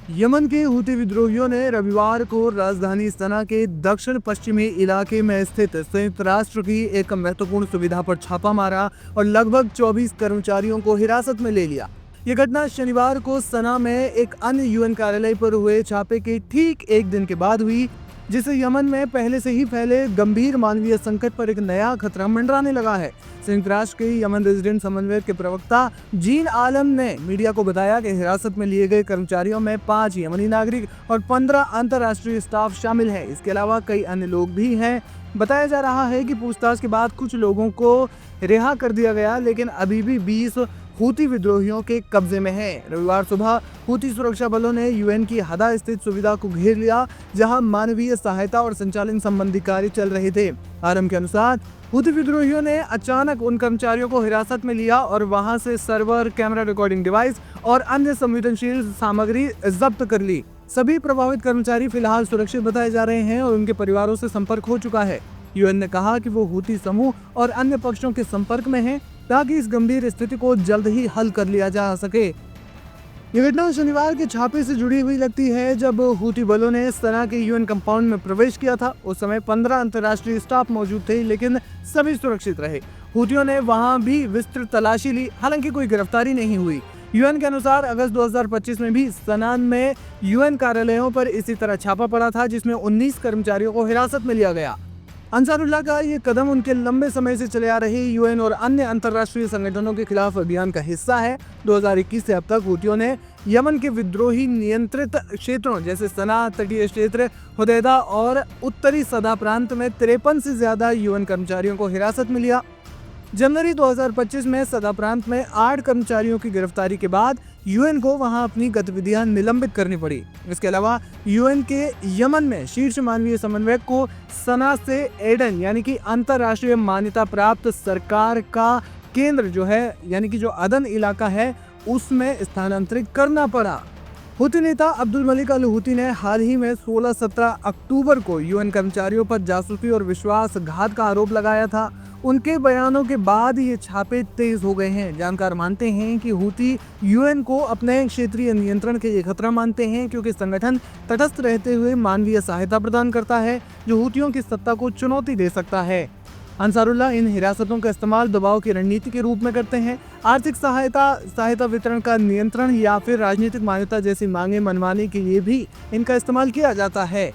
Yemen के Houthi विद्रोहियों ने रविवार को राजधानी सना के दक्षिण पश्चिमी इलाके में स्थित संयुक्त राष्ट्र की एक महत्वपूर्ण सुविधा पर छापा मारा और लगभग 24 कर्मचारियों को हिरासत में ले लिया। यह घटना शनिवार को सना में एक अन्य यूएन कार्यालय पर हुए छापे के ठीक एक दिन के बाद हुई, जिससे यमन में पहले से ही फैले गंभीर मानवीय संकट पर एक नया खतरा मंडराने लगा है। संयुक्त राष्ट्र के यमन रेजिडेंट समन्वयक के प्रवक्ता जीन आलम ने मीडिया को बताया कि हिरासत में लिए गए कर्मचारियों में 5 यमनी नागरिक और 15 अंतर्राष्ट्रीय स्टाफ शामिल है। इसके अलावा कई अन्य लोग भी हैं। बताया जा रहा है कि पूछताछ के बाद कुछ लोगों को रिहा कर दिया गया, लेकिन अभी भी 20 हूती विद्रोहियों के कब्जे में है। रविवार सुबह हूती सुरक्षा बलों ने यूएन की हदा स्थित सुविधा को घेर लिया, जहां मानवीय सहायता और संचालन संबंधी कार्य चल रहे थे। आरएम के अनुसार हूती विद्रोहियों ने अचानक उन कर्मचारियों को हिरासत में लिया और वहां से सर्वर, कैमरा रिकॉर्डिंग डिवाइस और अन्य संवेदनशील सामग्री जब्त कर ली। सभी प्रभावित कर्मचारी फिलहाल सुरक्षित बताए जा रहे हैं और उनके परिवारों से संपर्क हो चुका है। यूएन ने कहा कि वो हूती समूह और अन्य पक्षों के संपर्क में है ताकि इस गंभीर स्थिति को जल्द ही हल कर लिया जा सके। यह घटना शनिवार के छापे से जुड़ी हुई लगती है, जब हूती बलों ने सना के यूएन कंपाउंड में प्रवेश किया था। उस समय 15 अंतर्राष्ट्रीय स्टाफ मौजूद थे, लेकिन सभी सुरक्षित रहे। हूतियों ने वहां भी विस्तृत तलाशी ली, हालांकि कोई गिरफ्तारी नहीं हुई। यूएन के अनुसार अगस्त 2025 में भी सनान में यूएन कार्यालयों पर इसी तरह छापा पड़ा था, जिसमें 19 कर्मचारियों को हिरासत में लिया गया। अंसारुल्लाह का ये कदम उनके लंबे समय से चले आ रहे यूएन और अन्य अंतर्राष्ट्रीय संगठनों के खिलाफ अभियान का हिस्सा है। 2021 से अब तक हूतियों ने यमन के विद्रोही नियंत्रित क्षेत्रों जैसे सना, तटीय क्षेत्र, हुदैदा और उत्तरी सदा प्रांत में 53 से ज्यादा यूएन कर्मचारियों को हिरासत में लिया। जनवरी 2025 में सदा प्रांत में 8 कर्मचारियों की गिरफ्तारी के बाद यूएन को वहां अपनी गतिविधियां निलंबित करनी पड़ी। इसके अलावा यूएन के यमन में शीर्ष मानवीय समन्वयक को सना से एडन यानी कि अंतर्राष्ट्रीय मान्यता प्राप्त सरकार का केंद्र जो है यानी कि जो अदन इलाका है उसमें स्थानांतरित करना पड़ा। हूती नेता अब्दुल मलिक अल हूती ने हाल ही में 16-17 अक्टूबर को यूएन कर्मचारियों पर जासूसी और विश्वासघात का आरोप लगाया था। उनके बयानों के बाद ये छापे तेज हो गए हैं। जानकार मानते हैं कि हूती यूएन को अपने क्षेत्रीय नियंत्रण के लिए खतरा मानते हैं, क्योंकि संगठन तटस्थ रहते हुए मानवीय सहायता प्रदान करता है, जो हूतियों की सत्ता को चुनौती दे सकता है। अंसारुल्लाह इन हिरासतों का इस्तेमाल दबाव की रणनीति के रूप में करते हैं। आर्थिक सहायता वितरण का नियंत्रण या फिर राजनीतिक मान्यता जैसी मांगे मनवाने के लिए भी इनका इस्तेमाल किया जाता है।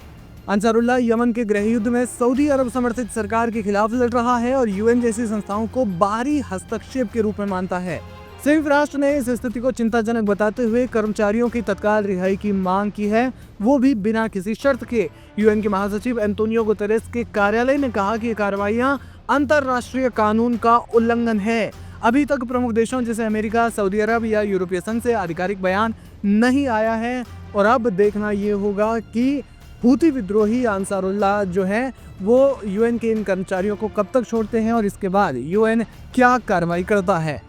अंसारुल्लाह यमन के गृह युद्ध में सऊदी अरब समर्थित सरकार के खिलाफ लड़ रहा है और यूएन जैसी संस्थाओं को बाहरी हस्तक्षेप के रूप में मानता है। संयुक्त राष्ट्र ने इस स्थिति को चिंताजनक बताते हुए कर्मचारियों की तत्काल रिहाई की मांग की है, वो भी बिना किसी शर्त के। यूएन के महासचिव एंटोनियो गुतेरेस के कार्यालय ने कहा कि ये कार्रवाइयां अंतर्राष्ट्रीय कानून का उल्लंघन है। अभी तक प्रमुख देशों जैसे अमेरिका, सऊदी अरब या यूरोपीय संघ से आधिकारिक बयान नहीं आया है और अब देखना ये होगा कि हूती विद्रोही अंसारुल्लाह जो है वो यूएन के इन कर्मचारियों को कब तक छोड़ते हैं और इसके बाद यूएन क्या कार्रवाई करता है।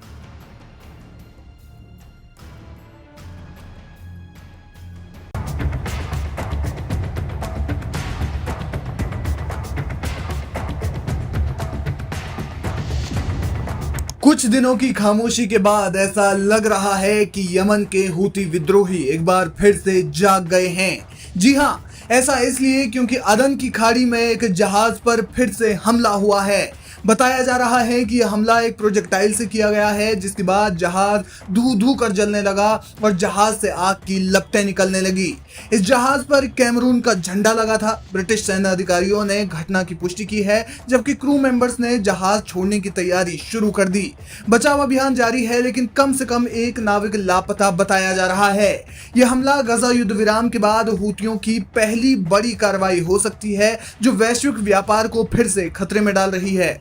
कुछ दिनों की खामोशी के बाद ऐसा लग रहा है कि यमन के हूती विद्रोही एक बार फिर से जाग गए हैं। जी हाँ, ऐसा इसलिए क्योंकि अदन की खाड़ी में एक जहाज पर फिर से हमला हुआ है। बताया जा रहा है कि यह हमला एक प्रोजेक्टाइल से किया गया है, जिसके बाद जहाज धू धू कर जलने लगा और जहाज से आग की लपटें निकलने लगी। इस जहाज पर कैमरून का झंडा लगा था। ब्रिटिश सेना अधिकारियों ने घटना की पुष्टि की है, जबकि क्रू मेंबर्स ने जहाज छोड़ने की तैयारी शुरू कर दी। बचाव अभियान जारी है, लेकिन कम से कम एक नाविक लापता बताया जा रहा है। यह हमला गजा युद्ध विराम के बाद हूतियों की पहली बड़ी कार्रवाई हो सकती है, जो वैश्विक व्यापार को फिर से खतरे में डाल रही है।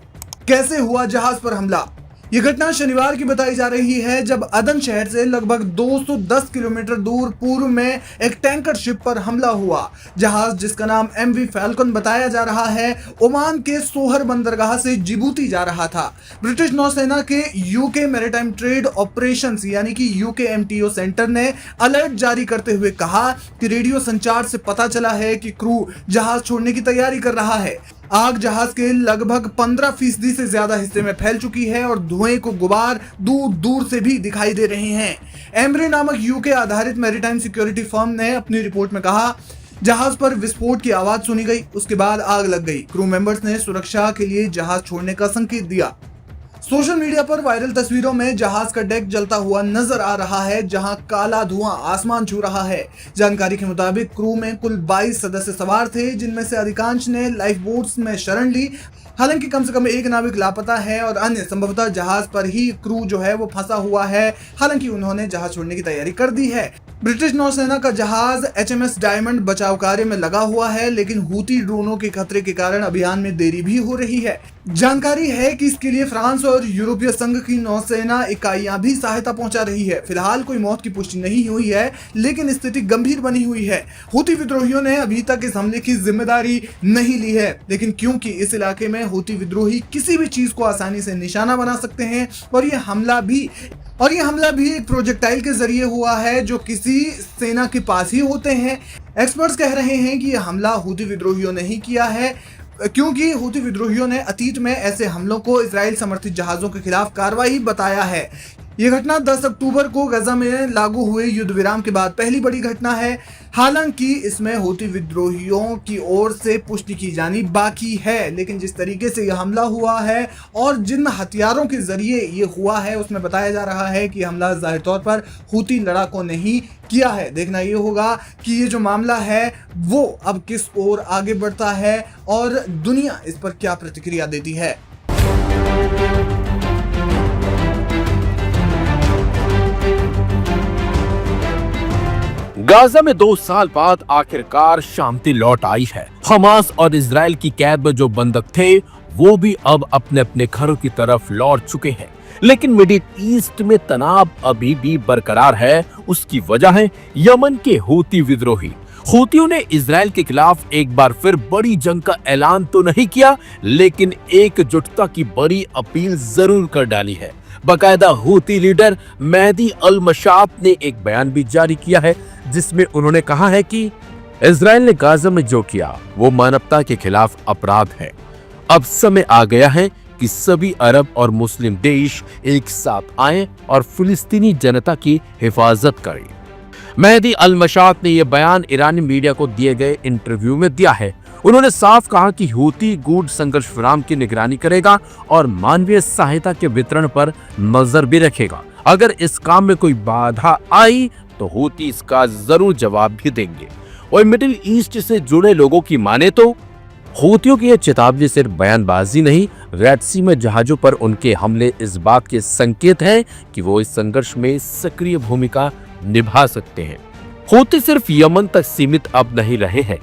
कैसे हुआ जहाज पर हमला? यह घटना शनिवार की बताई जा रही है, जब अदन शहर से लगभग 210 किलोमीटर दूर पूर्व में एक टैंकर शिप पर हमला हुआ। जहाज, जिसका नाम MV फैल्कन बताया जा रहा है, ओमान के सोहर बंदरगाह से जिबूती जा रहा था। ब्रिटिश नौसेना के यूके मैरीटाइम ट्रेड ऑपरेशंस यानी कि UKMTO सेंटर ने अलर्ट जारी करते हुए कहा कि रेडियो संचार से पता चला है कि क्रू जहाज छोड़ने की तैयारी कर रहा है। आग जहाज के लगभग 15% से ज्यादा हिस्से में फैल चुकी है और धुएं को गुबार दूर दूर से भी दिखाई दे रहे हैं। एमरे नामक यूके आधारित मैरीटाइम सिक्योरिटी फर्म ने अपनी रिपोर्ट में कहा, जहाज पर विस्फोट की आवाज सुनी गई, उसके बाद आग लग गई। क्रू मेंबर्स ने सुरक्षा के लिए जहाज छोड़ने का संकेत दिया। सोशल मीडिया पर वायरल तस्वीरों में जहाज का डेक जलता हुआ नजर आ रहा है, जहां काला धुआं आसमान छू रहा है। जानकारी के मुताबिक क्रू में कुल 22 सदस्य सवार थे, जिनमें से अधिकांश ने लाइफ बोट्स में शरण ली। हालांकि कम से कम एक नाविक लापता है और अन्य संभवतः जहाज पर ही क्रू जो है वो फंसा हुआ है। हालांकि उन्होंने जहाज छोड़ने की तैयारी कर दी है। ब्रिटिश नौसेना का जहाज HMS डायमंड बचाव कार्य में लगा हुआ है, लेकिन हूती ड्रोनों के खतरे के कारण अभियान में देरी भी हो रही है। जानकारी है कि इसके लिए फ्रांस और यूरोपीय संघ की नौसेना इकाइयां भी सहायता पहुंचा रही है। फिलहाल कोई मौत की पुष्टि नहीं हुई है, लेकिन स्थिति गंभीर बनी हुई है। हूती विद्रोहियों ने अभी तक इस हमले की जिम्मेदारी नहीं ली है, लेकिन क्योंकि इस इलाके में हूती विद्रोही किसी भी चीज को आसानी से निशाना बना सकते हैं और यह हमला भी एक प्रोजेक्टाइल के जरिए हुआ है जो किसी सेना के पास ही होते हैं। एक्सपर्ट्स कह रहे हैं कि यह हमला हूती विद्रोहियों ने ही किया है, क्योंकि हूती विद्रोहियों ने अतीत में ऐसे हमलों को इजराइल समर्थित जहाजों के खिलाफ कार्रवाई बताया है। यह घटना 10 अक्टूबर को गजा में लागू हुए युद्ध विराम के बाद पहली बड़ी घटना है। हालांकि इसमें हूती विद्रोहियों की ओर से पुष्टि की जानी बाकी है, लेकिन जिस तरीके से यह हमला हुआ है और जिन हथियारों के जरिए ये हुआ है, उसमें बताया जा रहा है कि हमला जाहिर तौर पर हूती लड़ाकों ने ही किया है। देखना ये होगा कि ये जो मामला है वो अब किस ओर आगे बढ़ता है और दुनिया इस पर क्या प्रतिक्रिया देती है। गाजा में 2 साल बाद आखिरकार शांति लौट आई है। हमास और इजराइल की कैद में जो बंधक थे वो भी अब अपने अपने घरों की तरफ लौट चुके हैं, लेकिन मिडिल ईस्ट में तनाव अभी भी बरकरार है। उसकी वजह है यमन के हूती विद्रोही। हूतियों ने इजराइल के खिलाफ एक बार फिर बड़ी जंग का ऐलान तो नहीं किया, लेकिन एकजुटता की बड़ी अपील जरूर कर डाली है। बाकायदा हूती लीडर मेहदी अल मशात ने एक बयान भी जारी किया है, जिसमें उन्होंने कहा है कि इजराइल ने गाजा में जो किया वो मानवता के खिलाफ अपराध है। अब समय आ गया है कि सभी अरब और मुस्लिम देश एक साथ आएं और फिलिस्तीनी जनता की हिफाजत करें। मेहदी अल मशात ने यह बयान ईरानी मीडिया को दिए गए इंटरव्यू में दिया है। उन्होंने साफ कहा कि हूती गूढ़ संघर्ष विराम की निगरानी करेगा और मानवीय सहायता के वितरण पर नजर भी रखेगा। अगर इस काम में कोई बाधा आई तो हूती इसका जरूर जवाब भी देंगे। और मिडिल ईस्ट से जुड़े लोगों की माने तो हूतियों की यह चेतावनी सिर्फ बयानबाजी नहीं, रेड सी में जहाजों पर उनके हमले इस बात के संकेत हैं कि वो इस संघर्ष में सक्रिय भूमिका निभा सकते हैं। हूती सिर्फ यमन तक सीमित अब नहीं रहे हैं,